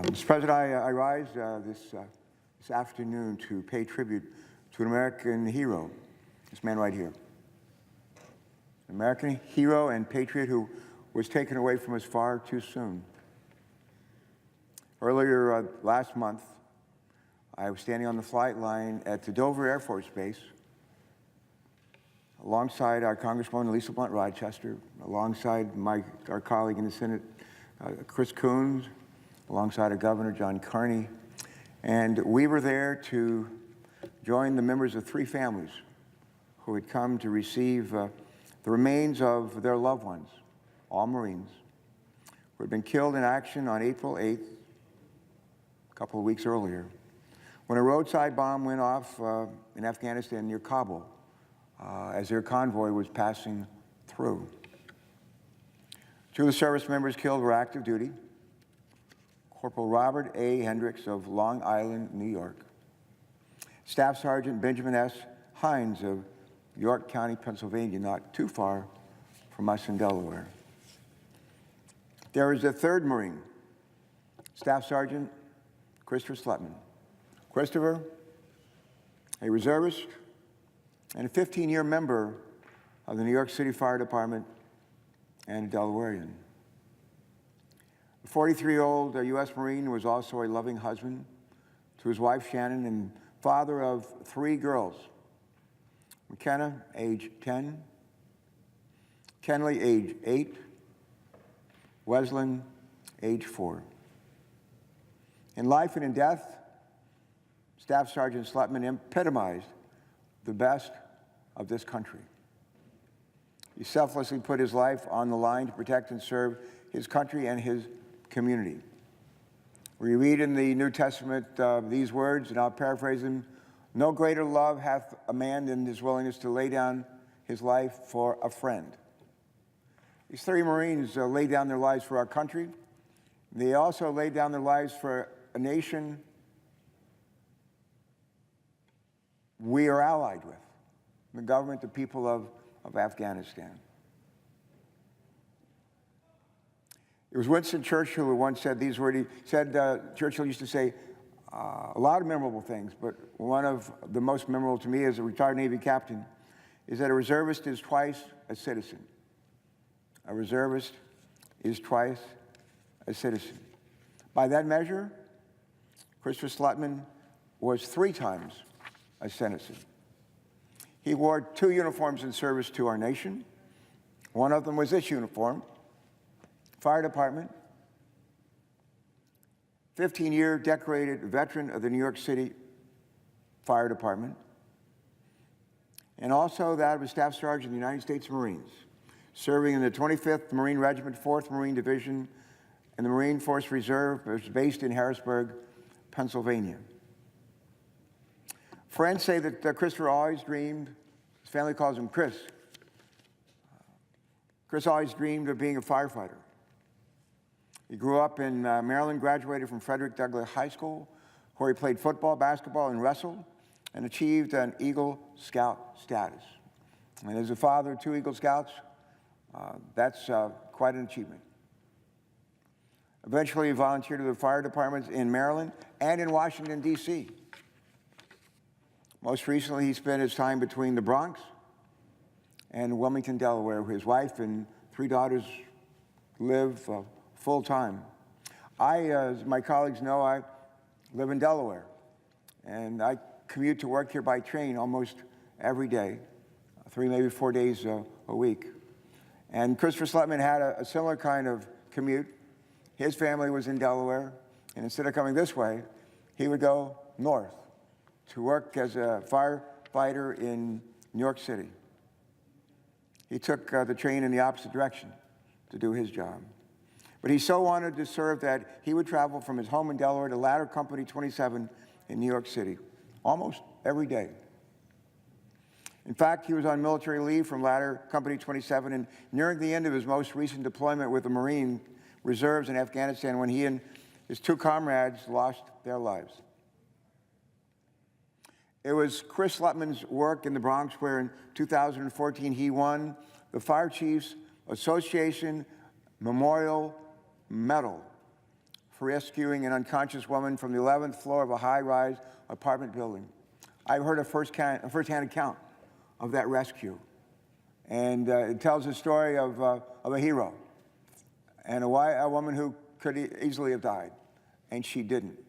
Mr. President, I rise this afternoon to pay tribute to an American hero, this man right here. An American hero and patriot who was taken away from us far too soon. Earlier last month, I was standing on the flight line at the Dover Air Force Base alongside our Congresswoman Lisa Blunt Rochester, alongside our colleague in the Senate, Chris Coons, alongside our Governor John Carney, and we were there to join the members of three families who had come to receive the remains of their loved ones, all Marines, who had been killed in action on April 8th, a couple of weeks earlier, when a roadside bomb went off in Afghanistan near Kabul as their convoy was passing through. Two of the service members killed were active duty: Corporal Robert A. Hendricks of Long Island, New York, Staff Sergeant Benjamin S. Hines of York County, Pennsylvania, not too far from us in Delaware. There is a third Marine, Staff Sergeant Christopher Slutman. Christopher, a reservist and a 15-year member of the New York City Fire Department and a Delawarean. The 43-year-old U.S. Marine was also a loving husband to his wife, Shannon, and father of three girls: McKenna, age 10, Kenley, age 8, Weslin, age 4. In life and in death, Staff Sergeant Slutman epitomized the best of this country. He selflessly put his life on the line to protect and serve his country and his community. We read in the New Testament these words, and I'll paraphrase them: "No greater love hath a man than his willingness to lay down his life for a friend." These three Marines laid down their lives for our country. They also laid down their lives for a nation we are allied with, the government, the people of Afghanistan. It was Winston Churchill who once said these words. He said, Churchill used to say a lot of memorable things, but one of the most memorable to me as a retired Navy captain is that a reservist is twice a citizen. A reservist is twice a citizen. By that measure, Christopher Slutman was 3 times a citizen. He wore 2 uniforms in service to our nation. One of them was this uniform: Fire Department, 15-year decorated veteran of the New York City Fire Department, and also that of a Staff Sergeant of the United States Marines, serving in the 25th Marine Regiment, 4th Marine Division, and the Marine Force Reserve, which is based in Harrisburg, Pennsylvania. Friends say that Christopher always dreamed, his family calls him Chris. Chris always dreamed of being a firefighter. He grew up in Maryland, graduated from Frederick Douglass High School, where he played football, basketball, and wrestled, and achieved an Eagle Scout status. And as a father of 2 Eagle Scouts, that's quite an achievement. Eventually, he volunteered to the fire departments in Maryland and in Washington, D.C. Most recently, he spent his time between the Bronx and Wilmington, Delaware, where his wife and 3 daughters live full-time. As my colleagues know, I live in Delaware, and I commute to work here by train almost every day, 3, maybe 4 days a week. And Christopher Slutman had a similar kind of commute. His family was in Delaware, and instead of coming this way, he would go north to work as a firefighter in New York City. He took the train in the opposite direction to do his job. But he so wanted to serve that he would travel from his home in Delaware to Ladder Company 27 in New York City almost every day. In fact, he was on military leave from Ladder Company 27 and nearing the end of his most recent deployment with the Marine Reserves in Afghanistan when he and his 2 comrades lost their lives. It was Chris Slutman's work in the Bronx where in 2014 he won the Fire Chiefs Association Memorial Medal for rescuing an unconscious woman from the 11th floor of a high-rise apartment building. I've heard a first-hand account of that rescue, and it tells the story of a hero and a woman who could easily have died, and she didn't,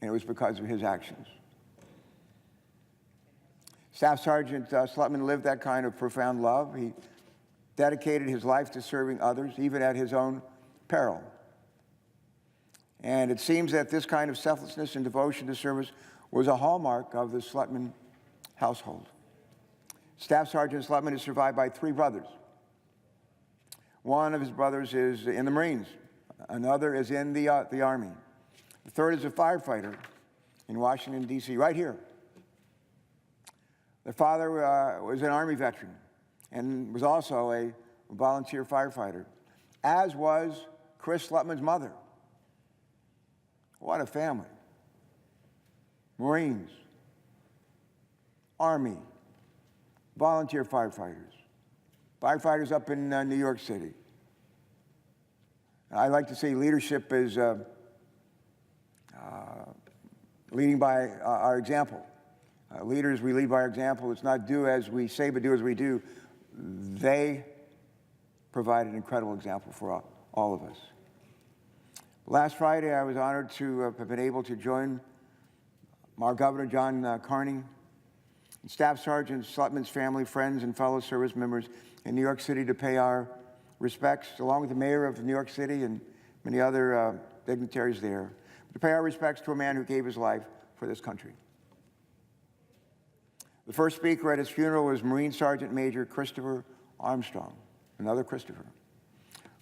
and it was because of his actions. Staff Sergeant Slutman lived that kind of profound love. He dedicated his life to serving others, even at his own peril. And it seems that this kind of selflessness and devotion to service was a hallmark of the Slutman household. Staff Sergeant Slutman is survived by 3 brothers. One of his brothers is in the Marines. Another is in the Army. The third is a firefighter in Washington, D.C., right here. Their father was an Army veteran and was also a volunteer firefighter, as was Chris Slutman's mother. What a family. Marines, Army, volunteer firefighters, firefighters up in New York City. I like to say leadership is leading by our example. Leaders, we lead by our example. It's not do as we say, but do as we do. They provide an incredible example for all of us. Last Friday, I was honored to have been able to join our Governor, John Carney, and Staff Sergeant Slutman's family, friends, and fellow service members in New York City to pay our respects, along with the mayor of New York City and many other dignitaries there, to pay our respects to a man who gave his life for this country. The first speaker at his funeral was Marine Sergeant Major Christopher Armstrong, another Christopher,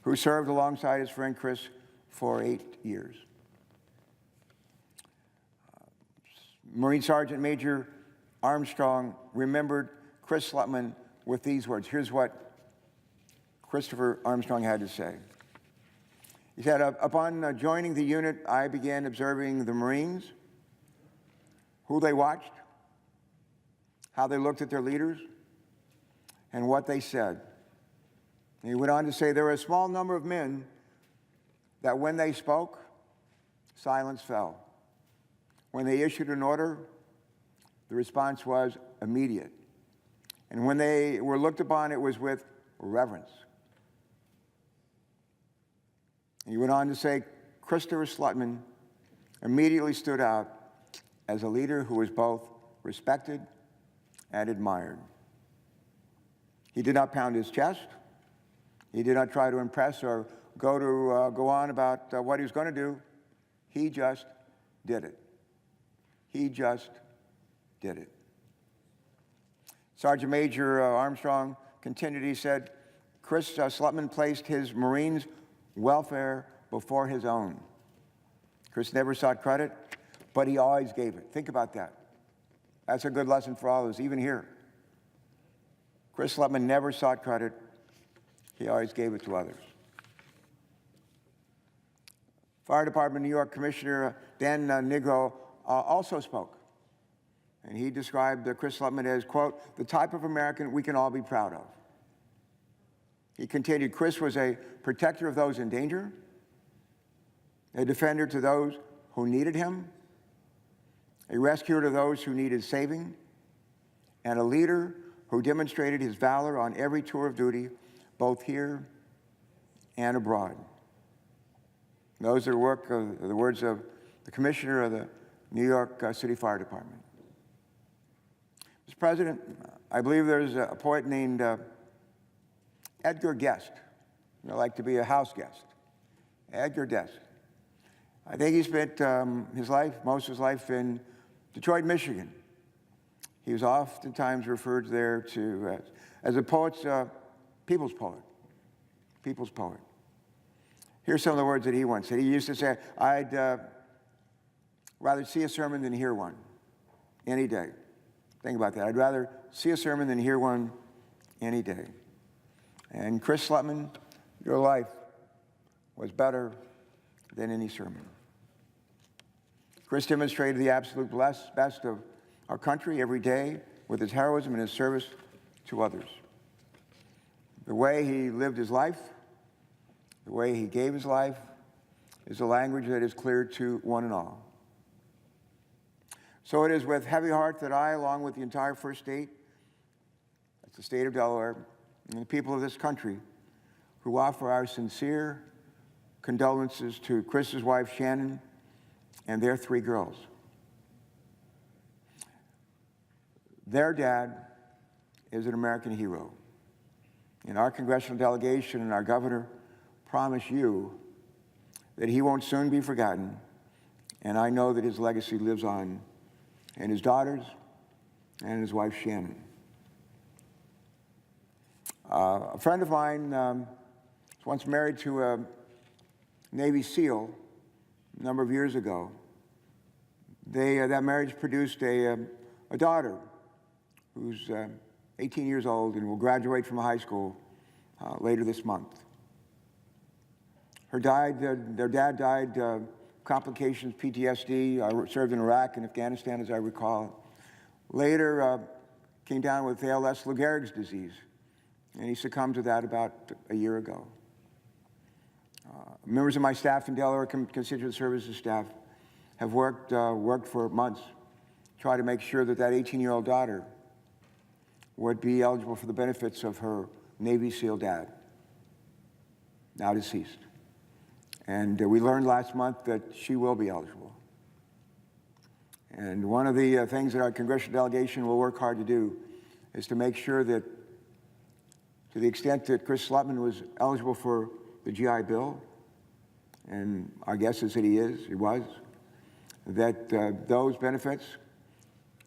who served alongside his friend Chris for 8 years. Marine Sergeant Major Armstrong remembered Chris Slutman with these words. Here's what Christopher Armstrong had to say. He said, upon joining the unit, I began observing the Marines, who they watched, how they looked at their leaders, and what they said. And he went on to say, there were a small number of men that when they spoke, silence fell. When they issued an order, the response was immediate. And when they were looked upon, it was with reverence. And he went on to say, Christopher Slutman immediately stood out as a leader who was both respected and admired. He did not pound his chest. He did not try to impress or go on about what he was going to do. He just did it. He just did it. Sergeant Major Armstrong continued, he said, Chris Slutman placed his Marines' welfare before his own. Chris never sought credit, but he always gave it. Think about that. That's a good lesson for all of us, even here. Chris Slutman never sought credit. He always gave it to others. Fire Department New York Commissioner Dan Nigro also spoke. And he described Chris Slutman as, quote, the type of American we can all be proud of. He continued, Chris was a protector of those in danger, a defender to those who needed him, a rescuer to those who needed saving, and a leader who demonstrated his valor on every tour of duty, both here and abroad. Those are the words of the Commissioner of the New York City Fire Department. Mr. President, I believe there's a poet named Edgar Guest. I like to be a house guest. Edgar Guest. I think he spent most of his life in Detroit, Michigan. He was oftentimes referred there to as a poet's people's poet. People's poet. Here's some of the words that he once said. He used to say, I'd rather see a sermon than hear one any day. Think about that. I'd rather see a sermon than hear one any day. And Chris Slutman, your life was better than any sermon. Chris demonstrated the absolute best of our country every day with his heroism and his service to others. The way he lived his life, the way he gave his life, is a language that is clear to one and all. So it is with heavy heart that I, along with the entire First State, that's the state of Delaware, and the people of this country, who offer our sincere condolences to Chris's wife, Shannon, and their 3 girls. Their dad is an American hero. And our congressional delegation and our governor promise you that he won't soon be forgotten, and I know that his legacy lives on in his daughters and his wife, Shannon. A friend of mine was once married to a Navy SEAL a number of years ago. That marriage produced a daughter who's 18 years old and will graduate from high school later this month. Their dad died complications, PTSD. I served in Iraq and Afghanistan, as I recall. Later, came down with ALS, Lou Gehrig's disease, and he succumbed to that about a year ago. Members of my staff in Delaware Constituent Services staff have worked for months to try to make sure that 18-year-old daughter would be eligible for the benefits of her Navy SEAL dad, now deceased. And we learned last month that she will be eligible. And one of the things that our congressional delegation will work hard to do is to make sure that, to the extent that Chris Slutman was eligible for the GI Bill, and our guess is that he was, that those benefits,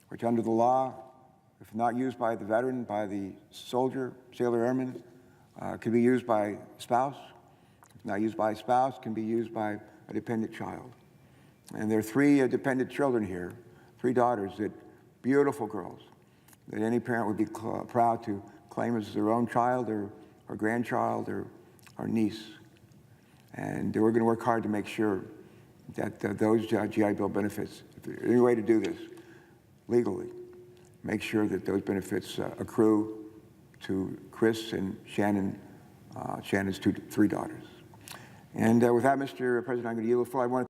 which under the law, if not used by the veteran, by the soldier, sailor, airman, can be used by spouse. If not used by a spouse, can be used by a dependent child. And there are 3 dependent children here, 3 daughters, beautiful girls, that any parent would be proud to claim as their own child or grandchild or niece. And we're going to work hard to make sure that those GI Bill benefits, if there's any way to do this legally, make sure that those benefits accrue to Chris and Shannon, Shannon's 3 daughters. And with that, Mr. President, I'm going to yield the floor. I want to